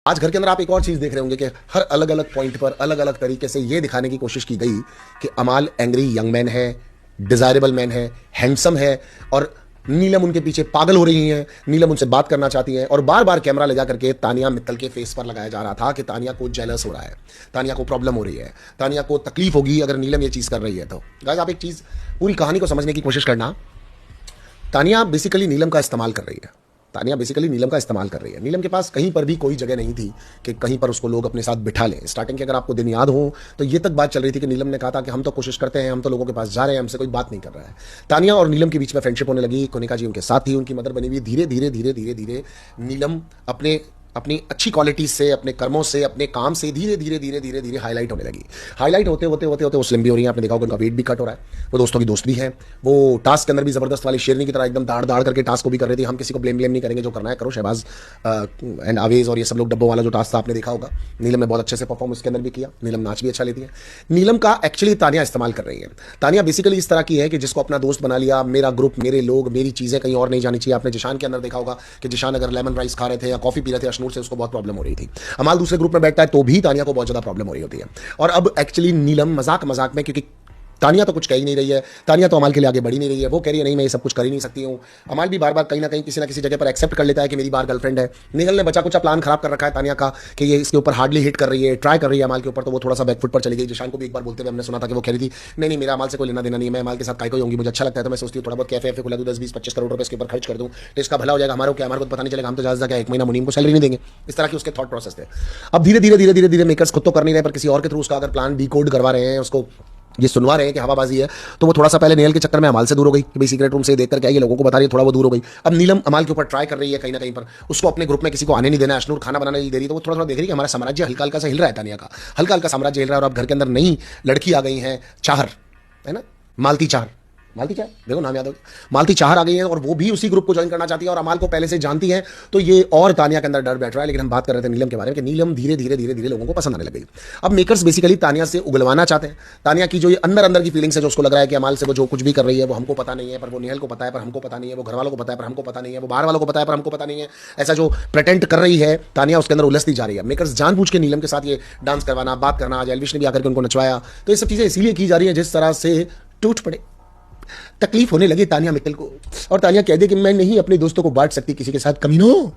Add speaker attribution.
Speaker 1: आज घर के अंदर आप एक और चीज देख रहे होंगे कि हर अलग अलग पॉइंट पर अलग अलग तरीके से यह दिखाने की कोशिश की गई कि अमाल एंग्री यंग मैन है, डिजायरेबल मैन है, हैंडसम है, और नीलम उनके पीछे पागल हो रही हैं। नीलम उनसे बात करना चाहती हैं और बार बार कैमरा ले जा करके तानिया मित्तल के फेस पर लगाया जा रहा था कि तानिया को जेलस हो रहा है, तानिया को प्रॉब्लम हो रही है, तानिया को तकलीफ होगी अगर नीलम ये चीज कर रही है। तो गाइस आप एक चीज पूरी कहानी को समझने की कोशिश करना। तानिया बेसिकली नीलम का इस्तेमाल कर रही है। तानिया बेसिकली नीलम का इस्तेमाल कर रही है। नीलम के पास कहीं पर भी कोई जगह नहीं थी कि कहीं पर उसको लोग अपने साथ बिठा लें। स्टार्टिंग के अगर आपको दिन याद हो तो ये तक बात चल रही थी कि नीलम ने कहा था कि हम तो कोशिश करते हैं, हम तो लोगों के पास जा रहे हैं, हमसे कोई बात नहीं कर रहा है। तानिया और नीलम के बीच में फ्रेंडशिप होने लगी। कोनिका जी उनके साथ थी, उनकी मदर बनी हुई। धीरे धीरे धीरे धीरे धीरे नीलम अपनी अच्छी क्वालिटीज से, अपने कर्मों से, अपने काम से धीरे धीरे धीरे धीरे धीरे हाईलाइट होने लगी। हाईलाइट होते होते होते होते वो स्लिम भी हो रही है। आपने देखा होगा उनका वेट भी कट हो रहा है। वो दोस्तों की दोस्त भी है। वो टास्क के अंदर भी जबरदस्त वाली शेरनी की तरह एकदम दाड़ दाड़ करके टास्क को भी कर रही थी। हम किसी को ब्लेम नहीं करेंगे, जो करना है करो। शहबाज एंड आवेज और ये सब लोग डब्बों वाला जो टास्क था आपने देखा होगा। नीलम ने बहुत अच्छे से परफॉर्म उसके अंदर भी किया। नीलम नाच भी अच्छा लेती है। नीलम का एक्चुअली तानिया इस्तेमाल कर रही है। तानिया बेसिकली इस तरह की है कि जिसको अपना दोस्त बना लिया, मेरा ग्रुप, मेरे लोग, मेरी चीजें कहीं और नहीं जानी चाहिए। आपने जिशान के अंदर देखा होगा कि जिशान अगर लेमन राइस खा रहे थे या कॉफी पी रहे थे अशनूर से, उसको बहुत प्रॉब्लम हो रही थी। अमाल दूसरे ग्रुप में बैठता है तो भी तानिया को बहुत ज्यादा प्रॉब्लम हो रही होती है। और अब एक्चुअली नीलम मजाक मजाक में, क्योंकि तानिया तो कुछ कह ही नहीं रही है, तानिया तो अमाल के लिए आगे बढ़ी नहीं रही है, वो कह रही है नहीं मैं ये सब कुछ कर ही नहीं सकती हूँ। अमाल भी बार बार कहीं ना कहीं किसी ना किसी जगह पर एक्सेप्ट कर लेता है कि मेरी बार गर्लफ्रेंड है। निगल ने बचा कुचा प्लान खराब कर रखा है तानिया का कि ये इसके ऊपर हार्डली हिट कर रही है, ट्राई कर रही है अमाल के ऊपर, तो वो थोड़ा सा बैकफुट पर चली गई। जिशान को भी एक बार बोलते हुए हमने सुना था कि वो कह रही थी नहीं नहीं मेरा अमाल से कोई लेना देना नहीं है, मैं अमाल के साथ काय कोई होंगी, मुझे अच्छा लगता है तो मैं सोचती हूँ थोड़ा बहुत कैफे खुला दूँ, 10-20-25 करोड़ रुपए इसके ऊपर खर्च कर दूँ तो इसका भला हो जाएगा। हमारे क्या, हमारे को पता नहीं चलेगा, हम तो ज्यादा क्या 1 महीना मुनीम को सैलरी नहीं देंगे। इस तरह की उसके थॉट प्रोसेस थे। अब धीरे धीरे धीरे धीरे धीरे मेकर्स खुद तो कर नहीं रहे पर किसी और के थ्रू उसका अगर प्लान डिकोड करवा रहे हैं, उसको ये सुनवा रहे हैं कि हवाबाजी है, तो वो थोड़ा सा पहले नेहल के चक्कर में अमाल से दूर हो गई कि भाई सीक्रेट रूम से देखकर क्या ये लोगों को बता रही है, थोड़ा वो दूर हो गई। अब नीलम अमाल के ऊपर ट्राई कर रही है कहीं ना कहीं पर उसको अपने ग्रुप में किसी को आने नहीं देना है। अशनूर खाना बनाने नहीं दे रही, तो वो थोड़ा थोड़ा देख रही है कि हमारा साम्राज्य हल्का हल्का सा हिल रहा है। तानिया का हल्का हल्का साम्राज्य हिल रहा है। और अब घर के अंदर नई लड़की आ गई है, चाहर है ना, मालती चाहर, मालती चाहर देखो नाम याद हो, मालती चाहर आ गई है और वो भी उसी ग्रुप को ज्वाइन करना चाहती है और अमाल को पहले से जानती है। तो ये और तानिया के अंदर डर बैठ रहा है। लेकिन हम बात कर रहे थे नीलम के बारे में कि नीलम धीरे धीरे धीरे धीरे लोगों को पसंद आने लग गई। अब मेकर्स बेसिकली तानिया से उगलवाना चाहते हैं। तानिया की जो ये अंदर अंदर की फीलिंग्स है, जो उसको लग रहा है कि अमाल से वो जो कुछ भी कर रही है वो हमको पता नहीं है, पर वो नेहल को पता है पर हमको पता नहीं है, वो घर वालों को पता है पर हमको पता नहीं है, वो बाहर वालों को पता है पर हमको पता नहीं है, ऐसा जो प्रेटेंट कर रही है तानिया उसके अंदर उलझती जा रही है। मेकर्स जानबूझ के नीलम के साथ ये डांस करवाना, बात करना, आज एल्विश ने भी आकर के उनको नचवाया, तो ये सब चीजें इसीलिए की जा रही है जिस तरह से टूट पड़े, तकलीफ होने लगी तानिया मित्तल को। और तानिया कह दे कि मैं नहीं अपने दोस्तों को बांट सकती किसी के साथ, कमीनो।